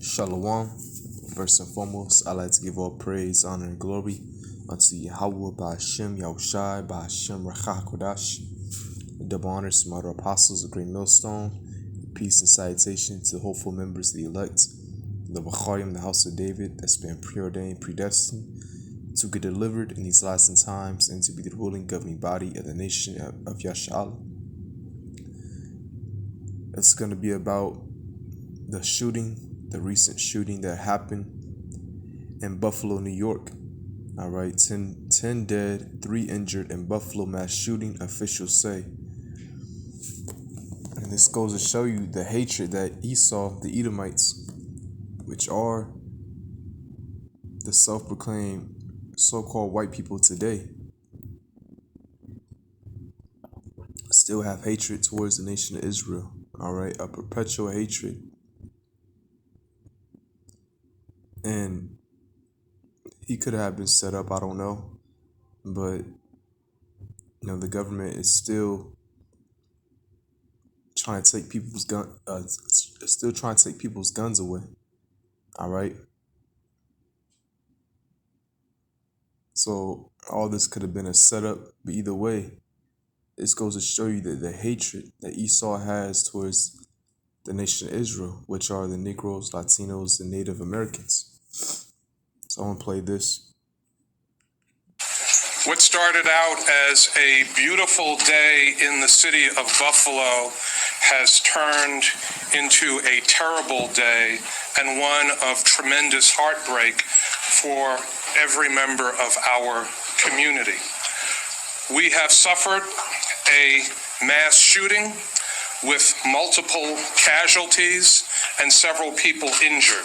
Shalom. First and foremost, I'd like to give all praise, honor, and glory unto Yahweh by Hashem, Yahushai, by Hashem, Rachah Kodash. Double honors to my apostles, the great millstone. Peace and salutation to hopeful members of the elect, the Bacharim, the house of David, that's been preordained, predestined to get delivered in these last times and to be the ruling governing body of the nation of Yasha'Allah. It's going to be about the recent shooting that happened in Buffalo, New York. All right, 10 dead, 3 injured in Buffalo mass shooting, officials say. And this goes to show you the hatred that Esau, the Edomites, which are the self-proclaimed so-called white people today, still have hatred towards the nation of Israel. All right, a perpetual hatred. And he could have been set up, I don't know. But, the government is still trying to take people's guns away. All right. So all this could have been a setup, but either way, this goes to show you that the hatred that Esau has towards the nation of Israel, which are the Negroes, Latinos, and Native Americans. So I'm going to play this. What started out as a beautiful day in the city of Buffalo has turned into a terrible day and one of tremendous heartbreak for every member of our community. We have suffered a mass shooting with multiple casualties and several people injured.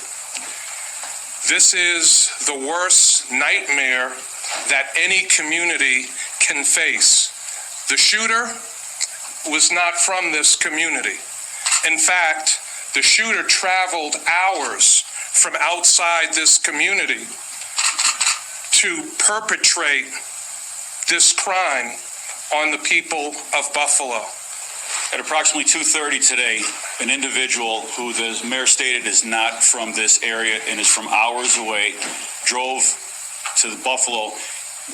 This is the worst nightmare that any community can face. The shooter was not from this community. In fact, the shooter traveled hours from outside this community to perpetrate this crime on the people of Buffalo. At approximately 2:30 today, an individual who the mayor stated is not from this area and is from hours away drove to Buffalo,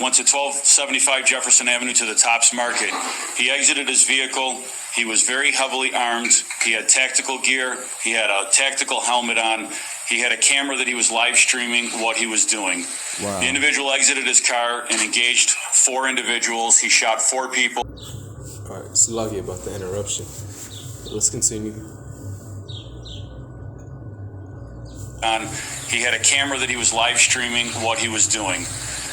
went to 1275 Jefferson Avenue to the Tops Market. He exited his vehicle. He was very heavily armed. He had tactical gear. He had a tactical helmet on. He had a camera that he was live streaming what he was doing. Wow. The individual exited his car and engaged 4 individuals. He shot 4 people. All right, sluggy about the interruption. Let's continue. He had a camera that he was live streaming what he was doing.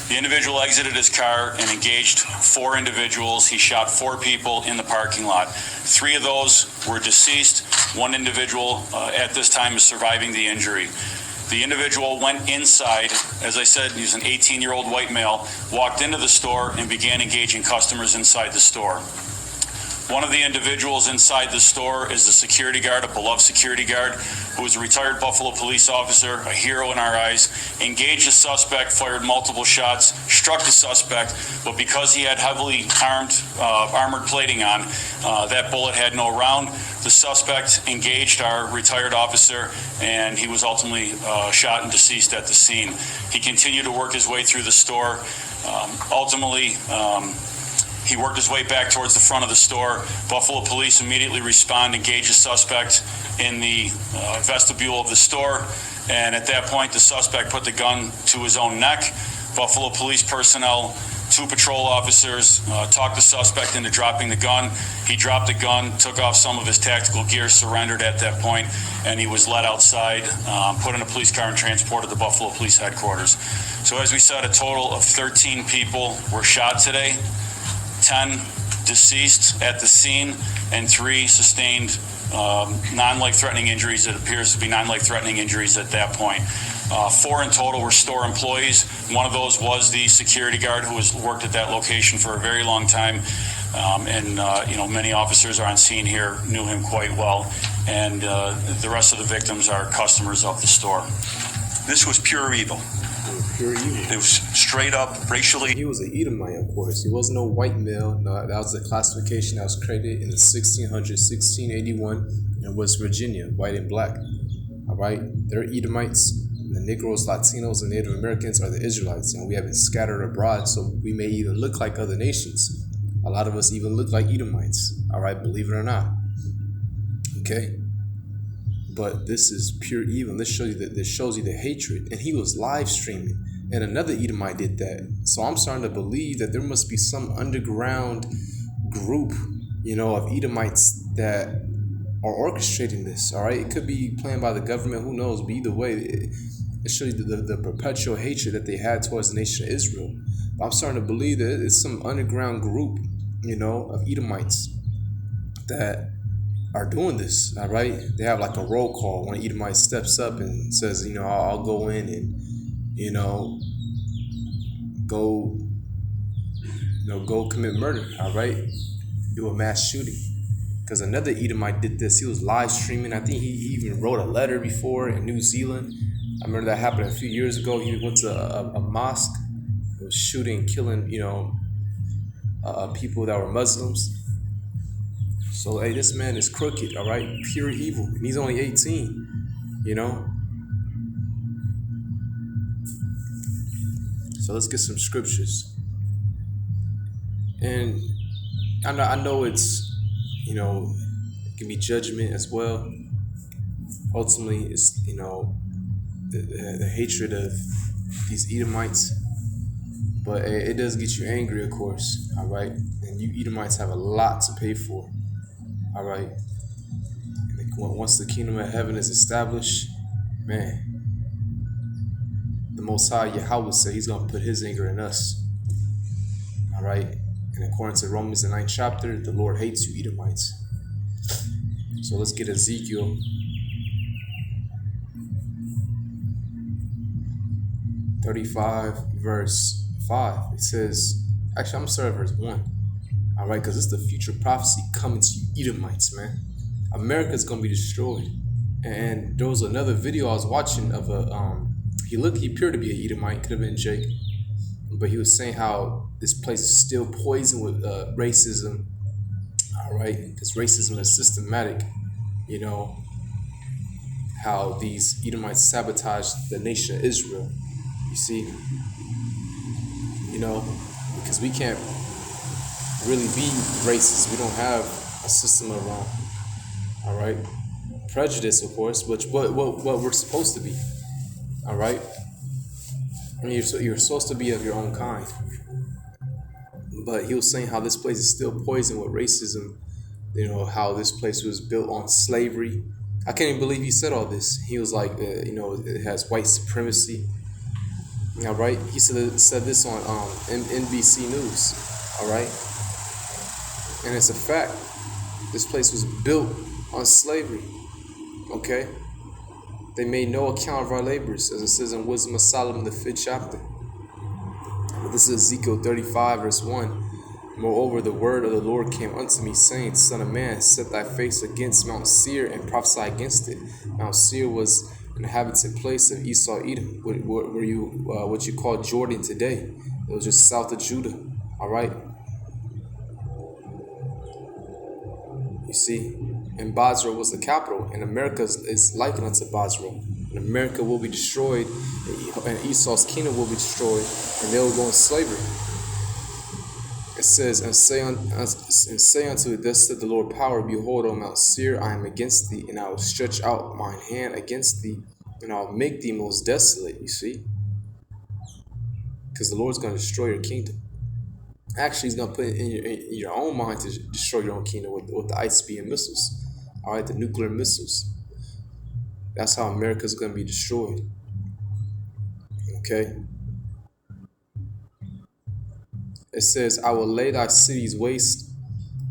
The individual exited his car and engaged 4 individuals. He shot 4 people in the parking lot. 3 of those were deceased. 1 individual at this time is surviving the injury. The individual went inside. As I said, he's an 18-year-old white male, walked into the store and began engaging customers inside the store. One of the individuals inside the store is the security guard, a beloved security guard, who is a retired Buffalo police officer, a hero in our eyes, engaged the suspect, fired multiple shots, struck the suspect, but because he had heavily armored plating on, that bullet had no round. The suspect engaged our retired officer, and he was ultimately shot and deceased at the scene. He continued to work his way through the store. He worked his way back towards the front of the store. Buffalo police immediately respond, engage the suspect in the vestibule of the store. And at that point, the suspect put the gun to his own neck. Buffalo police personnel, 2 patrol officers, talked the suspect into dropping the gun. He dropped the gun, took off some of his tactical gear, surrendered at that point, and he was led outside, put in a police car and transported to Buffalo Police Headquarters. So as we said, a total of 13 people were shot today. 10 deceased at the scene, and 3 sustained non-life-threatening injuries. It appears to be non-life-threatening injuries at that point. 4 in total were store employees. One of those was the security guard who has worked at that location for a very long time. Many officers are on scene here, knew him quite well. And the rest of the victims are customers of the store. This was pure evil. Pure evil. It was straight up racially. He was an Edomite, of course. He wasn't no white male. No, that was a classification that was created in the 1681 in West Virginia, white and black. All right, they're Edomites. The Negroes, Latinos, and Native Americans are the Israelites, and we have been scattered abroad, so we may even look like other nations. A lot of us even look like Edomites. All right, believe it or not. Okay, but this is pure evil. This shows you the hatred, and he was live streaming, and another Edomite did that. So I'm starting to believe that there must be some underground group, of Edomites that are orchestrating this. All right, it could be planned by the government. Who knows? But either way, it shows you the perpetual hatred that they had towards the nation of Israel. But I'm starting to believe that it's some underground group, of Edomites that are doing this. All right, they have like a roll call when an Edomite steps up and says, I'll go in and, go, go commit murder. All right, do a mass shooting. Because another Edomite did this. He was live streaming. I think he even wrote a letter before in New Zealand. I remember that happened a few years ago. He went to a mosque, was shooting, killing, people that were Muslims. So, hey, this man is crooked, all right? Pure evil. And he's only 18, So let's get some scriptures. And I know it's, it can be judgment as well. Ultimately, it's, the hatred of these Edomites. But it does get you angry, of course, all right? And you Edomites have a lot to pay for, all right? And once the kingdom of heaven is established, man, the Most High Yahweh said he's going to put his anger in us, all right? And according to Romans, the 9th chapter, the Lord hates you Edomites. So let's get Ezekiel 35, verse 5. It says, actually, I'm going to start at verse 1. All right, because it's the future prophecy coming to you Edomites, man. America's going to be destroyed. And there was another video I was watching of he appeared to be an Edomite, could have been Jake. But he was saying how this place is still poisoned with racism. All right, because racism is systematic. How these Edomites sabotage the nation of Israel. You see, because we can't really be racist. We don't have a system of all right, prejudice, of course, which what we're supposed to be. All right, I mean, you're supposed to be of your own kind. But he was saying how this place is still poisoned with racism. How this place was built on slavery. I can't even believe he said all this. He was like, it has white supremacy. All right, he said this on NBC News. All right, and it's a fact. This place was built on slavery. Okay, they made no account of our labors, as it says in Wisdom of Solomon, the 5th chapter. But this is Ezekiel 35, verse 1. Moreover, the word of the Lord came unto me, saying, Son of man, set thy face against Mount Seir and prophesy against it. Mount Seir was an inhabited place of Esau, Edom, where what you call Jordan today. It was just south of Judah. All right. You see, and Basra was the capital, and America is likened unto Basra. And America will be destroyed, and Esau's kingdom will be destroyed, and they will go in slavery. It says, and say unto it, thus said the Lord power, behold, O Mount Seir, I am against thee, and I will stretch out mine hand against thee, and I will make thee most desolate. You see, because the Lord's going to destroy your kingdom. Actually, he's going to put it in your own mind to destroy your own kingdom with the ICBM missiles. All right, the nuclear missiles. That's how America's going to be destroyed. Okay. It says, I will lay thy cities waste,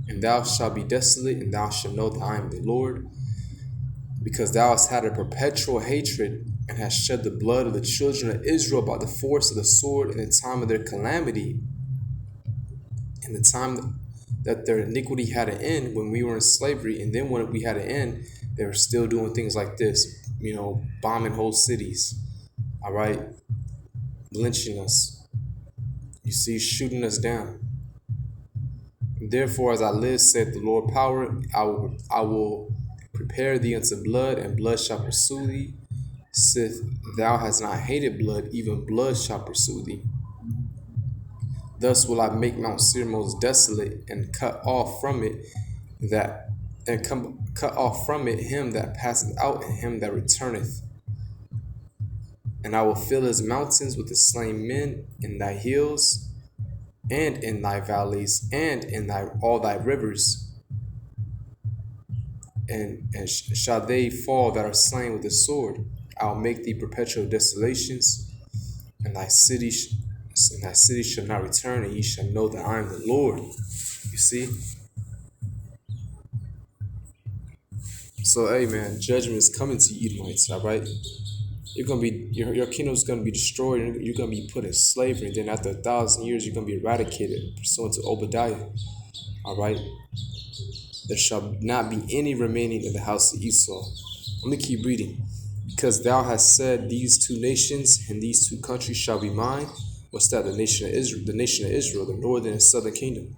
and thou shalt be desolate, and thou shalt know that I am the Lord, because thou hast had a perpetual hatred, and hast shed the blood of the children of Israel by the force of the sword in the time of their calamity, in the time that their iniquity had an end when we were in slavery. And then when we had an end, they were still doing things like this, bombing whole cities, all right, lynching us, you see, shooting us down. Therefore, as I live, said the Lord power, I will compare thee unto blood, and blood shall pursue thee. Sith thou hast not hated blood, even blood shall pursue thee. Thus will I make Mount Seir most desolate, and cut off from it him that passeth out, and him that returneth. And I will fill his mountains with the slain men in thy hills, and in thy valleys, and in all thy rivers. And shall they fall that are slain with the sword. I'll make thee perpetual desolations, and thy city shall not return, and ye shall know that I am the Lord. You see? So, hey man, judgment is coming to you, Edomites, all right? You're gonna be your kingdom's gonna be destroyed, and you're gonna be put in slavery, and then after 1,000 years, you're gonna be eradicated, pursuant to Obadiah. All right? There shall not be any remaining in the house of Esau. Let me keep reading. Because thou hast said, these two nations and these two countries shall be mine. What's that? The nation of Israel, the northern and southern kingdom.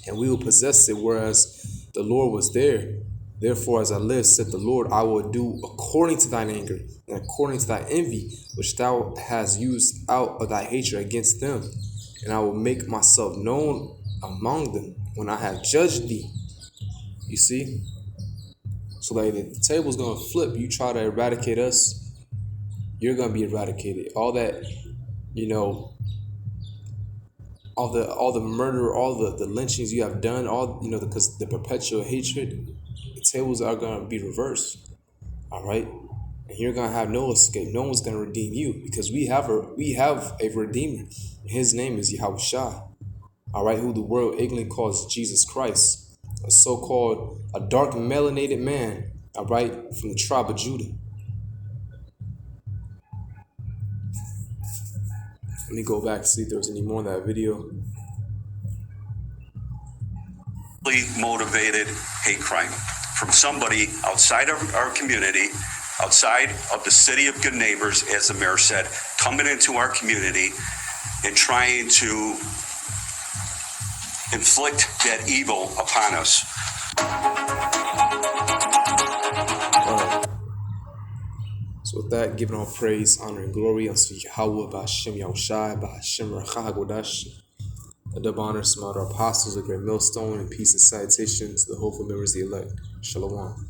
And we will possess it, whereas the Lord was there. Therefore, as I live, said the Lord, I will do according to thine anger, and according to thy envy, which thou hast used out of thy hatred against them. And I will make myself known among them when I have judged thee. You see? So like the table's gonna flip. You try to eradicate us, you're gonna be eradicated. All that, all the murder, all the lynchings you have done, because the perpetual hatred, the tables are gonna be reversed. All right? And you're gonna have no escape. No one's gonna redeem you, because we have a redeemer. His name is Yahushua. All right, who the world ignorantly calls Jesus Christ. A dark melanated man, all right, from the tribe of Judah. Let me go back and see if there was any more in that video. Motivated hate crime from somebody outside of our community, outside of the city of good neighbors, as the mayor said, coming into our community and trying to inflict that evil upon us. So with that, giving all praise, honor, and glory unto Yahweh, Ba'ashem Yahushai, Ba'ashem Rachagodash. A double honor to our apostles, a great millstone, and peace and salutations to the hopeful members of the elect. Shalom.